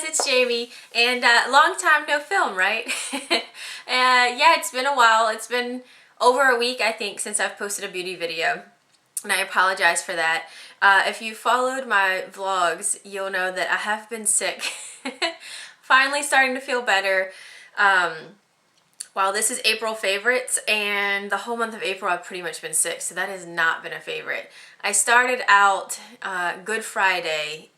guys, it's Jamie, and long time no film, right? Yeah, it's been a while. It's been over a week, I think, since I've posted a beauty video, and I apologize for that. If you followed my vlogs, you'll know that I have been sick. Finally starting to feel better. Well, this is April favorites, and the whole month of April I've pretty much been sick, so that has not been a favorite. I started out Good Friday,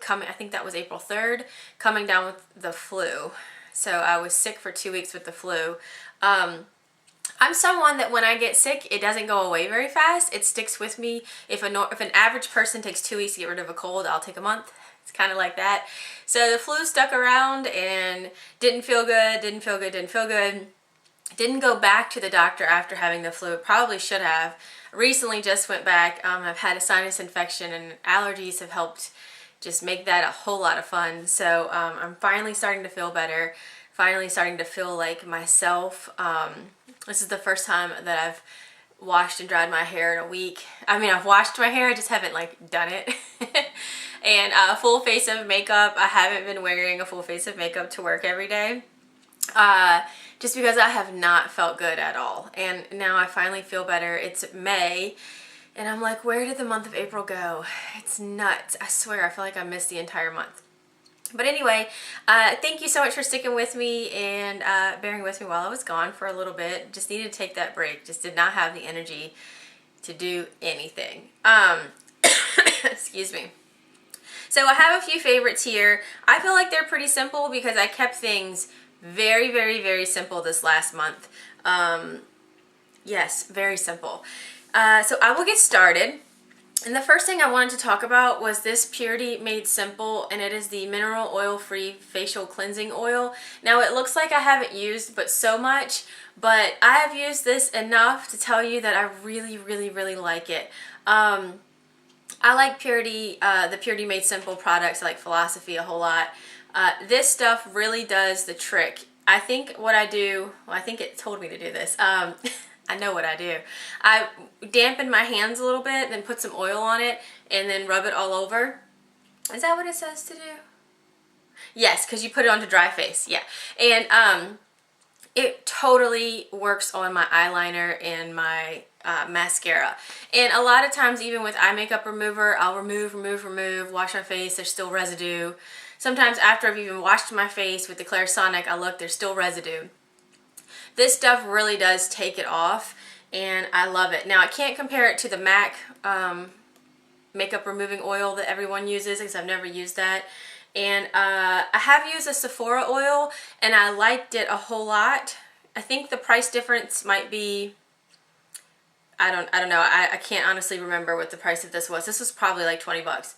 I think that was April 3rd, coming down with the flu. So I was sick for 2 weeks with the flu. I'm someone that when I get sick, it doesn't go away very fast. It sticks with me. If an average person takes 2 weeks to get rid of a cold, I'll take a month. It's kind of like that. So the flu stuck around and didn't feel good, didn't feel good, didn't feel good. Didn't go back to the doctor after having the flu. Probably should have. Recently just went back. I've had a sinus infection, and allergies have helped just make that a whole lot of fun. So I'm finally starting to feel better. Finally starting to feel like myself. This is the first time that I've washed and dried my hair in a week. I mean, I've washed my hair, I just haven't like done it. And a full face of makeup. I haven't been wearing a full face of makeup to work every day. Just because I have not felt good at all. And now I finally feel better. It's May. And I'm like, where did the month of April go? It's nuts. I swear, I feel like I missed the entire month. But anyway, thank you so much for sticking with me and bearing with me while I was gone for a little bit. Just needed to take that break. Just did not have the energy to do anything. Excuse me. So I have a few favorites here. I feel like they're pretty simple because I kept things very, very, very simple this last month. Yes, very simple. So I will get started. And the first thing I wanted to talk about was this Purity Made Simple, and it is the mineral oil-free facial cleansing oil. Now it looks like I haven't used but so much, but I have used this enough to tell you that I really, really, really like it. I like Purity, the Purity Made Simple products. I like Philosophy a whole lot. This stuff really does the trick. I think what I do, well, I think it told me to do this. I know what I do. I dampen my hands a little bit, then put some oil on it, and then rub it all over. Is that what it says to do? Yes, because you put it onto dry face. Yeah. And it totally works on my eyeliner and my mascara. And a lot of times, even with eye makeup remover, I'll remove, wash my face, there's still residue. Sometimes after I've even washed my face with the Clarisonic, I look, there's still residue. This stuff really does take it off, and I love it. Now, I can't compare it to the MAC makeup removing oil that everyone uses because I've never used that. And I have used a Sephora oil, and I liked it a whole lot. I think the price difference might be, I don't know. I can't honestly remember what the price of this was. This was probably like 20 bucks.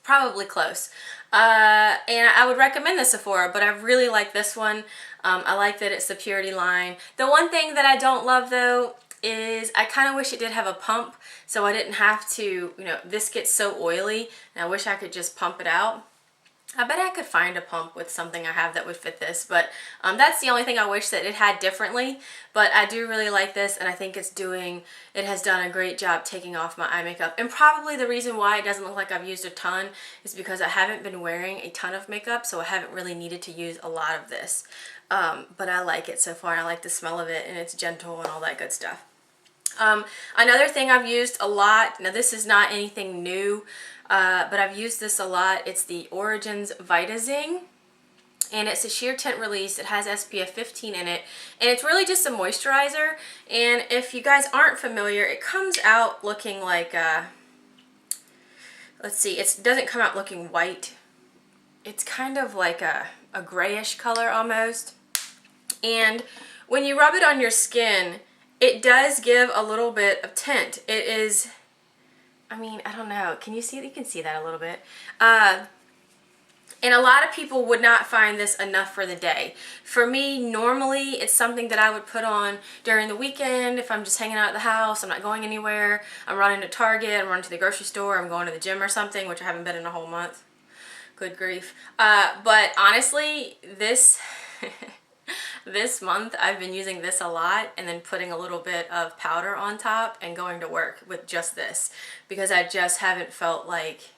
Probably close. And I would recommend the Sephora, but I really like this one. I like that it's the Purity line. The one thing that I don't love though is I kind of wish it did have a pump so I didn't have to, you know, this gets so oily and I wish I could just pump it out. I bet I could find a pump with something I have that would fit this, but that's the only thing I wish that it had differently. But I do really like this, and I think it has done a great job taking off my eye makeup. And probably the reason why it doesn't look like I've used a ton is because I haven't been wearing a ton of makeup, so I haven't really needed to use a lot of this. But I like it so far, and I like the smell of it, and it's gentle and all that good stuff. Another thing I've used a lot, now this is not anything new, but I've used this a lot. It's the Origins Vitazing, and it's a sheer tint release. It has SPF 15 in it, and it's really just a moisturizer. And if you guys aren't familiar, it comes out looking like, let's see, it doesn't come out looking white. It's kind of like a grayish color almost. And when you rub it on your skin, it does give a little bit of tint. It is, I mean, I don't know. Can you see? You can see that a little bit. And a lot of people would not find this enough for the day. For me, normally, it's something that I would put on during the weekend if I'm just hanging out at the house, I'm not going anywhere, I'm running to Target, I'm running to the grocery store, I'm going to the gym or something, which I haven't been in a whole month. Good grief. But honestly, this this month I've been using this a lot and then putting a little bit of powder on top and going to work with just this because I just haven't felt like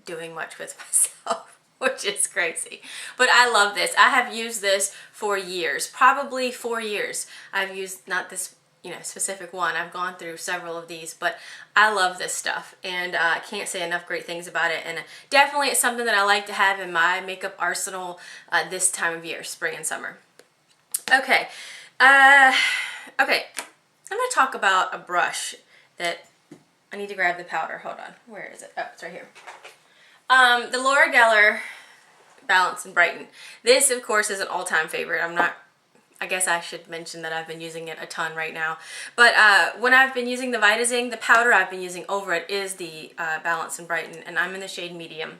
doing much with myself. which is crazy. But I love this. I have used this for years, probably 4 years. I've used, not this, you know, specific one. I've gone through several of these, but I love this stuff, and I can't say enough great things about it. And definitely it's something that I like to have in my makeup arsenal this time of year, spring and summer. Okay, okay. I'm going to talk about a brush that I need to grab the powder. Hold on. Where is it? Oh, it's right here. The Laura Geller Balance and Brighten. This, of course, is an all-time favorite. I guess I should mention that I've been using it a ton right now. But when I've been using the Vitazing, the powder I've been using over it is the Balance and Brighten, and I'm in the shade medium.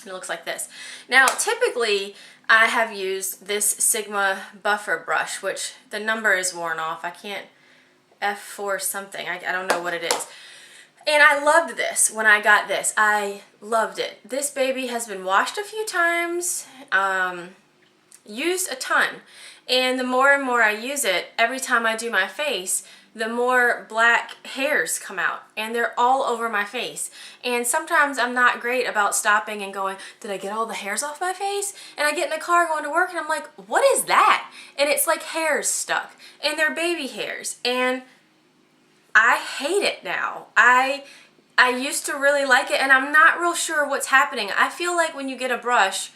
And it looks like this. Now, typically, I have used this Sigma Buffer brush, which the number is worn off. I can't, F4 something. I don't know what it is. And I loved this when I got this. I loved it. This baby has been washed a few times, used a ton. And the more and more I use it, every time I do my face, the more black hairs come out, and they're all over my face. And sometimes I'm not great about stopping and going, did I get all the hairs off my face? And I get in the car going to work and I'm like, what is that? And it's like hairs stuck, and they're baby hairs, and I hate it now. I used to really like it, and I'm not real sure what's happening. I feel like when you get a brush,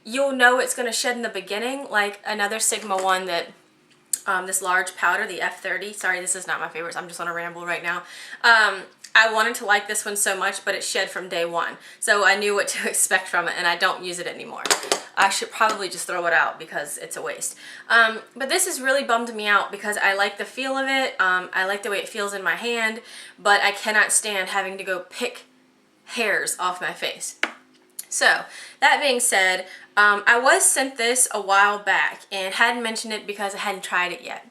you'll know it's going to shed in the beginning, like another Sigma one that, this large powder, the F30. Sorry, this is not my favorite. I'm just on a ramble right now. I wanted to like this one so much, but it shed from day one. So I knew what to expect from it, and I don't use it anymore. I should probably just throw it out because it's a waste. But this has really bummed me out because I like the feel of it. I like the way it feels in my hand, but I cannot stand having to go pick hairs off my face. So, that being said, I was sent this a while back and hadn't mentioned it because I hadn't tried it yet.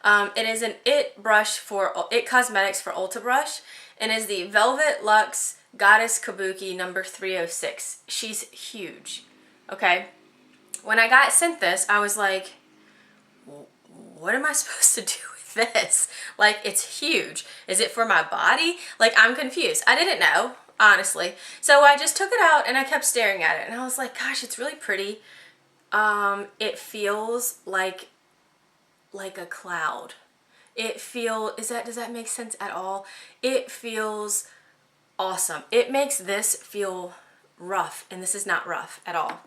It is an IT brush for IT Cosmetics for Ulta brush, and is the Velvet Luxe Goddess Kabuki number 306. She's huge. Okay? When I got sent this, I was like, what am I supposed to do with this? Like, it's huge. Is it for my body? Like, I'm confused. I didn't know, honestly. So I just took it out and I kept staring at it, and I was like, gosh, it's really pretty. It feels like a cloud. Does that make sense at all? It feels awesome. It makes this feel rough, and this is not rough at all.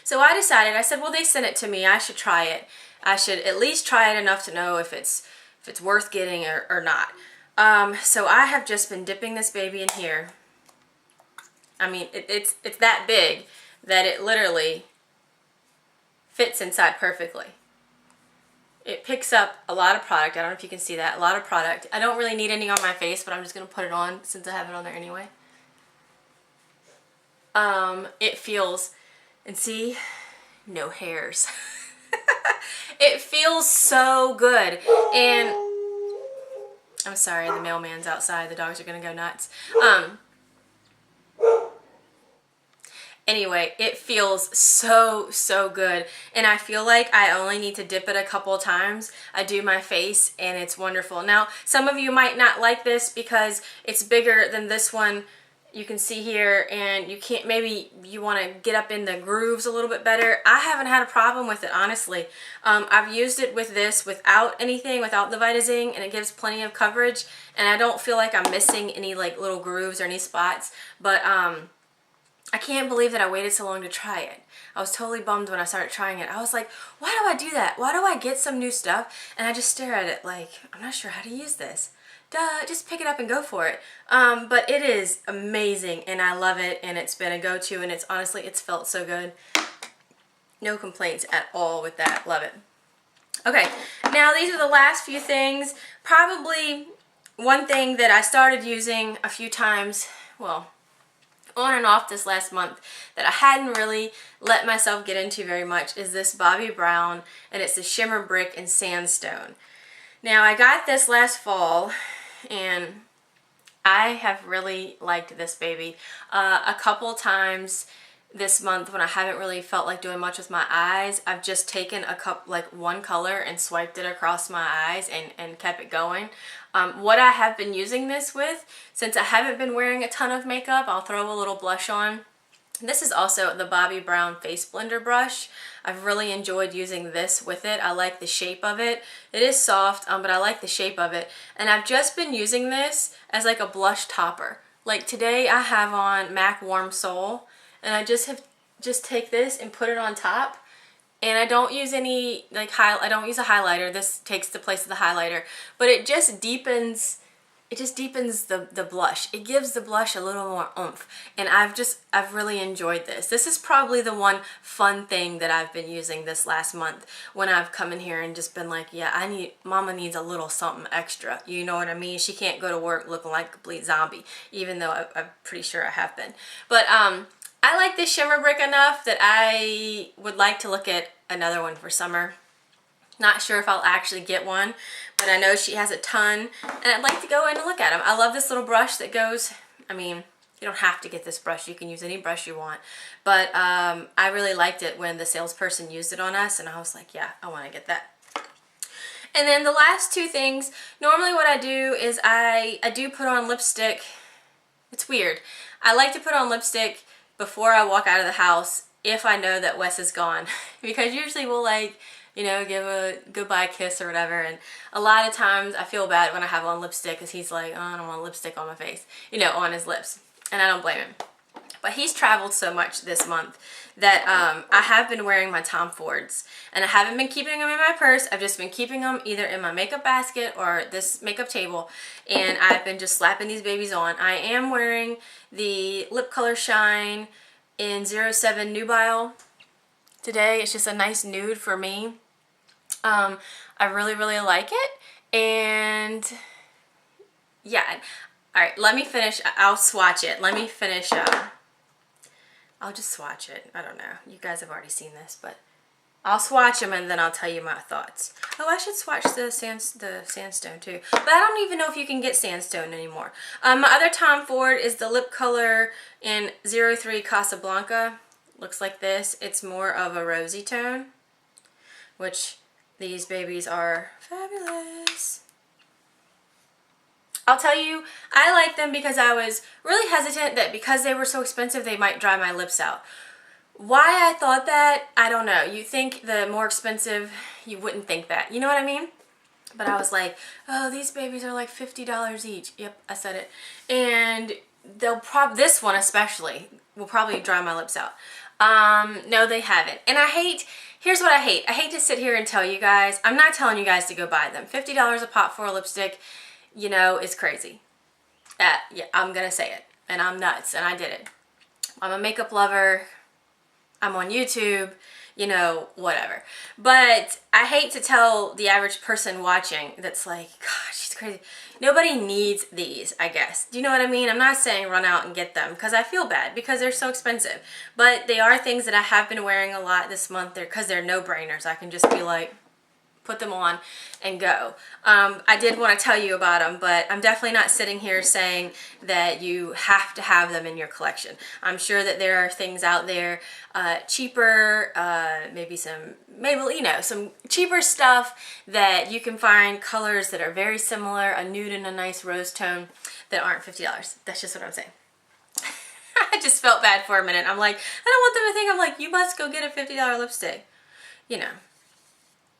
So I decided, I said, well, they sent it to me, I should try it. I should at least try it enough to know if it's worth getting or not. So I have just been dipping this baby in here. I mean, it's that big that it literally fits inside perfectly. It picks up a lot of product. I don't know if you can see that. A lot of product. I don't really need any on my face, but I'm just going to put it on since I have it on there anyway. It feels, and see, no hairs. It feels so good. And I'm sorry, the mailman's outside. The dogs are going to go nuts. Anyway, it feels so good, and I feel like I only need to dip it a couple times. I do my face, and it's wonderful. Now, some of you might not like this because it's bigger than this one. You can see here, and you can't, maybe you want to get up in the grooves a little bit better. I haven't had a problem with it, honestly. I've used it with this without anything, without the Vitazing, and it gives plenty of coverage, and I don't feel like I'm missing any like little grooves or any spots, but I can't believe that I waited so long to try it. I was totally bummed when I started trying it. I was like, why do I do that? Why do I get some new stuff and I just stare at it like, I'm not sure how to use this. Duh, just pick it up and go for it. But it is amazing, and I love it, and it's been a go-to, and it's honestly, it's felt so good. No complaints at all with that. Love it. Okay, now these are the last few things. Probably one thing that I started using a few times, well, on and off this last month, that I hadn't really let myself get into very much is this Bobbi Brown, and it's the Shimmer Brick in Sandstone. Now, I got this last fall, and I have really liked this baby. A couple times this month when I haven't really felt like doing much with my eyes, I've just taken one color and swiped it across my eyes and kept it going. What I have been using this with, since I haven't been wearing a ton of makeup, I'll throw a little blush on This is also the Bobbi Brown Face Blender brush. I've really enjoyed using this with it. I like the shape of it. It is soft, but I like the shape of it. And I've just been using this as like a blush topper. Like today I have on MAC Warm Soul, and I just take this and put it on top. And I don't use any like I don't use a highlighter. This takes the place of the highlighter, but it just deepens. It just deepens the blush. It gives the blush a little more oomph. And I've really enjoyed this. This is probably the one fun thing that I've been using this last month when I've come in here and just been like, yeah, Mama needs a little something extra. You know what I mean? She can't go to work looking like a complete zombie, even though I'm pretty sure I have been. But I like this shimmer brick enough that I would like to look at another one for summer. Not sure if I'll actually get one, but I know she has a ton, and I'd like to go in and look at them. I love this little brush that goes, I mean, you don't have to get this brush. You can use any brush you want. But I really liked it when the salesperson used it on us, and I was like, yeah, I want to get that. And then the last two things, normally what I do is I do put on lipstick. It's weird. I like to put on lipstick before I walk out of the house if I know that Wes is gone. Because usually we'll like, you know, give a goodbye kiss or whatever, and a lot of times I feel bad when I have on lipstick because he's like, oh, I don't want lipstick on my face, you know, on his lips, and I don't blame him. But he's traveled so much this month that I have been wearing my Tom Fords, and I haven't been keeping them in my purse. I've just been keeping them either in my makeup basket or this makeup table, and I've been just slapping these babies on. I am wearing the Lip Color Shine in 07 Nubile today. It's just a nice nude for me. I really, really like it, and yeah. All right, let me finish. I'll swatch it. Let me finish. I'll just swatch it. I don't know. You guys have already seen this, but I'll swatch them and then I'll tell you my thoughts. Oh, I should swatch the Sandstone too, but I don't even know if you can get Sandstone anymore. My other Tom Ford is the lip color in 03 Casablanca. Looks like this. It's more of a rosy tone, which these babies are fabulous. I'll tell you, I like them because I was really hesitant that because they were so expensive they might dry my lips out. Why I thought that, I don't know. You think the more expensive, you wouldn't think that. You know what I mean? But I was like, oh, these babies are like $50 each. Yep, I said it. And this one especially will probably dry my lips out. No, they haven't. And here's what I hate. I hate to sit here and tell you guys. I'm not telling you guys to go buy them. $50 a pop for a lipstick, you know, is crazy. Yeah, I'm gonna say it. And I'm nuts, and I did it. I'm a makeup lover. I'm on YouTube, you know, whatever. But I hate to tell the average person watching that's like, gosh, she's crazy. Nobody needs these, I guess. Do you know what I mean? I'm not saying run out and get them because I feel bad because they're so expensive. But they are things that I have been wearing a lot this month because they're no-brainers. I can just be like, put them on and go. I did want to tell you about them, but I'm definitely not sitting here saying that you have to have them in your collection. I'm sure that there are things out there cheaper, maybe some some cheaper stuff that you can find colors that are very similar, a nude and a nice rose tone that aren't $50. That's just what I'm saying. I just felt bad for a minute. I'm like, I don't want them to think I'm like, you must go get a $50 lipstick. You know.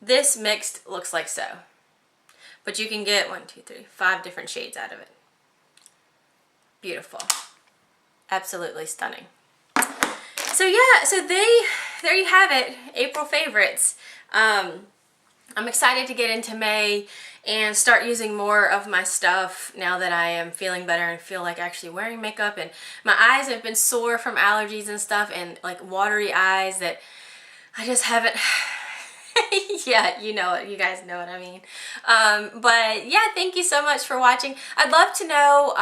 This mixed looks like so. But you can get 5 different shades out of it. Beautiful. Absolutely stunning. So yeah, so there you have it. April favorites. I'm excited to get into May and start using more of my stuff now that I am feeling better and feel like actually wearing makeup. And my eyes have been sore from allergies and stuff, and like watery eyes that I just haven't... Yeah, you know it. You guys know what I mean. But yeah, thank you so much for watching. I'd love to know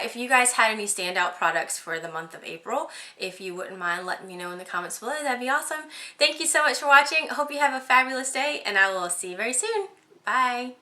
if you guys had any standout products for the month of April. If you wouldn't mind letting me know in the comments below, that'd be awesome. Thank you so much for watching. I hope you have a fabulous day, and I will see you very soon. Bye.